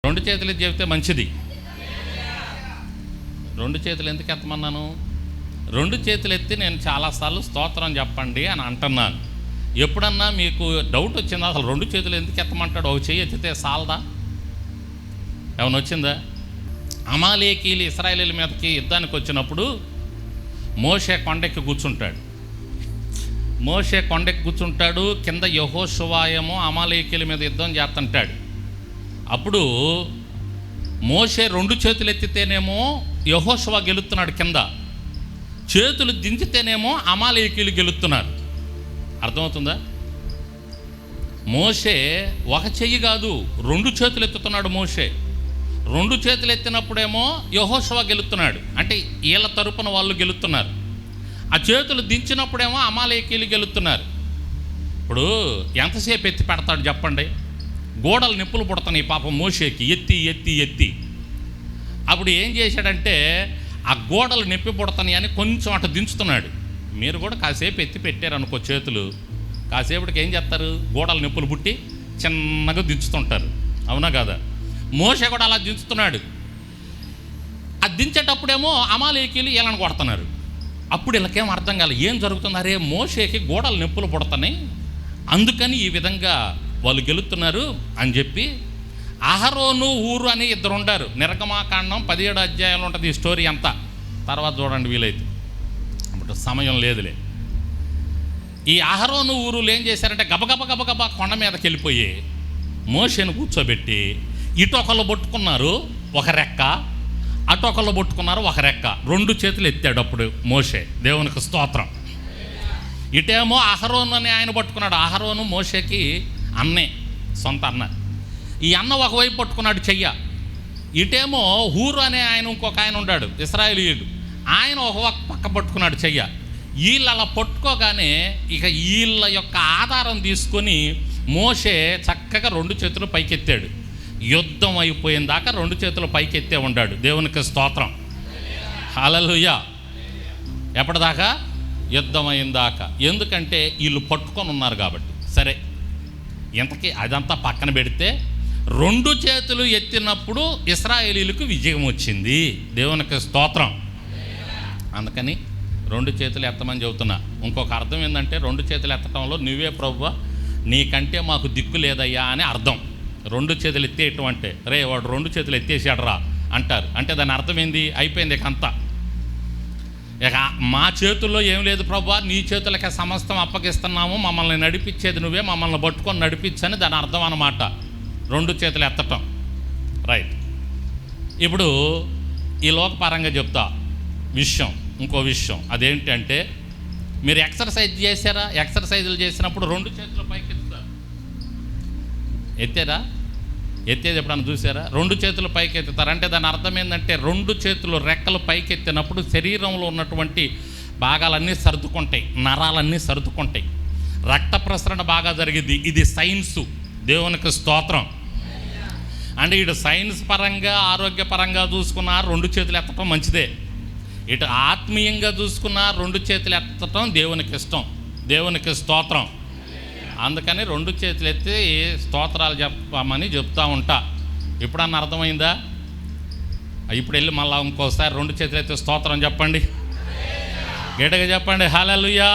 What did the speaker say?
రెండు చేతులు చెబితే మంచిది. రెండు చేతులు ఎందుకు ఎత్తమన్నాను? రెండు చేతులు ఎత్తి నేను చాలాసార్లు స్తోత్రం చెప్పండి అని అంటున్నాను. ఎప్పుడన్నా మీకు డౌట్ వచ్చిందా అసలు రెండు చేతులు ఎందుకు ఎత్తమంటాడు? ఒక చెయ్యి ఎత్తితే సాలదా? ఏమైనా వచ్చిందా? అమాలేకీలు ఇశ్రాయేలీయుల మీదకి యుద్ధానికి వచ్చినప్పుడు మోషే కొండెక్కి కూర్చుంటాడు. కింద యెహోషువాయేమో అమాలేకీల మీద యుద్ధం చేస్తుంటాడు. అప్పుడు మోషే రెండు చేతులు ఎత్తితేనేమో యెహోషువ గెలుస్తున్నాడు, కింద చేతులు దించితేనేమో అమాలేకీలు గెలుస్తున్నారు. అర్థమవుతుందా? మోషే ఒక చెయ్యి కాదు, రెండు చేతులు ఎత్తుతున్నాడు. మోషే రెండు చేతులు ఎత్తినప్పుడేమో యెహోషువ గెలుస్తున్నాడు, అంటే వీళ్ళ తరపున వాళ్ళు గెలుస్తున్నారు. ఆ చేతులు దించినప్పుడేమో అమాలేకీలు గెలుస్తున్నారు. ఇప్పుడు ఎంతసేపు ఎత్తి పెడతాడు చెప్పండి? గోడలు నిప్పులు పుడతాయి పాపం మోషేకి, ఎత్తి ఎత్తి ఎత్తి. అప్పుడు ఏం చేశాడంటే ఆ గోడలు నొప్పి పుడతాయి అని కొంచెం అటు దించుతున్నాడు. మీరు కూడా కాసేపు ఎత్తి పెట్టారనుకో చేతులు, కాసేపటికి ఏం చేస్తారు? గోడలు నొప్పులు పుట్టి చిన్నగా దించుతుంటారు, అవునా కాదా? మోషే కూడా అలా దించుతున్నాడు. అది దించేటప్పుడేమో అమాలేకీలు వీళ్ళని కొడుతున్నారు. అప్పుడు వీళ్ళకేం అర్థం కాలేదు, ఏం జరుగుతుంది? అరే మోషేకి గోడలు నొప్పులు పుడతాయి, అందుకని ఈ విధంగా వాళ్ళు గెలుతున్నారు అని చెప్పి అహరోను ఊరు అని ఇద్దరు ఉంటారు. నిర్గమాకాండం 17 అధ్యాయాలు ఉంటుంది ఈ స్టోరీ అంతా, తర్వాత చూడండి వీలైతే, అప్పుడు సమయం లేదులే. ఈ అహరోను ఊరులు ఏం చేశారంటే గబగబా కొండ మీదకి వెళ్ళిపోయి మోషేను కూర్చోబెట్టి ఇటొకళ్ళు పట్టుకున్నారు ఒక రెక్క, అటొకళ్ళు పట్టుకున్నారు ఒక రెక్క. రెండు చేతులు ఎత్తాడు అప్పుడు మోషే, దేవునికి స్తోత్రం. ఇటేమో అహరోను అని ఆయన పట్టుకున్నాడు. అహరోను మోషేకి అన్నే, సొంత అన్న. ఈ అన్న ఒకవైపు పట్టుకున్నాడు చెయ్య. ఇటేమో హూరు అనే ఆయన ఇంకొక ఆయన ఉన్నాడు ఇశ్రాయేలీయుడు, ఆయన ఒక పక్క పట్టుకున్నాడు చెయ్య. వీళ్ళు అలా పట్టుకోగానే ఇక వీళ్ళ యొక్క ఆధారం తీసుకొని మోషే చక్కగా రెండు చేతులు పైకెత్తాడు. యుద్ధం అయిపోయిన దాకా రెండు చేతులు పైకెత్తే ఉన్నాడు. దేవునికి స్తోత్రం, హల్లెలూయా. ఎప్పటిదాకా? యుద్ధం అయిన దాకా. ఎందుకంటే వీళ్ళు పట్టుకొని ఉన్నారు కాబట్టి. సరే, ఇంతకీ అదంతా పక్కన పెడితే రెండు చేతులు ఎత్తినప్పుడు ఇశ్రాయేలీయులకు విజయం వచ్చింది. దేవునికి స్తోత్రం. అందుకని రెండు చేతులు ఎత్తమని చెబుతున్నా. ఇంకొక అర్థం ఏంటంటే రెండు చేతులు ఎత్తడంలో నువ్వే ప్రభువా, నీకంటే మాకు దిక్కు లేదయ్యా అని అర్థం. రెండు చేతులు ఎత్తేయటం అంటే రే వాడు రెండు చేతులు ఎత్తేసాడు రా అంటారు. అంటే దాని అర్థం ఏంది? అయిపోయింది ఇక అంతా, ఇక మా చేతుల్లో ఏం లేదు ప్రభువా, నీ చేతులకే సమస్తం అప్పగిస్తున్నాము, మమ్మల్ని నడిపించేది నువ్వే, మమ్మల్ని పట్టుకొని నడిపించని దాని అర్థం అన్నమాట రెండు చేతులు ఎత్తటం. రైట్. ఇప్పుడు ఈ లోకపరంగా చెప్తా ఇంకో విషయం అదేంటంటే, మీరు ఎక్సర్సైజ్ చేశారా? ఎక్సర్సైజులు చేసినప్పుడు రెండు చేతులు పైకి ఎత్తుతారు. ఎత్తేదా? ఎత్తేది ఎప్పుడన్నా చూసారా? రెండు చేతులు పైకి ఎత్తుతారు. అంటే దాని అర్థం ఏంటంటే రెండు చేతులు రెక్కలు పైకి ఎత్తినప్పుడు శరీరంలో ఉన్నటువంటి భాగాలన్నీ సర్దుకుంటాయి, నరాలన్నీ సర్దుకుంటాయి, రక్త ప్రసరణ బాగా జరిగింది. ఇది సైన్సు. దేవునికి స్తోత్రం. అంటే ఇటు సైన్స్ పరంగా ఆరోగ్యపరంగా చూసుకున్న రెండు చేతులు ఎత్తటం మంచిదే, ఇటు ఆత్మీయంగా చూసుకున్న రెండు చేతులు ఎత్తటం దేవునికి ఇష్టం. దేవునికి స్తోత్రం. అందుకని రెండు చేతులు ఎత్తి స్తోత్రాలు చెప్పమని చెప్తా ఉంటా. ఇప్పుడన్నా అర్థమైందా? ఇప్పుడు వెళ్ళి మళ్ళీ ఇంకోసారి రెండు చేతులు ఎత్తి స్తోత్రం చెప్పండి, గట్టిగా చెప్పండి, హల్లెలూయా.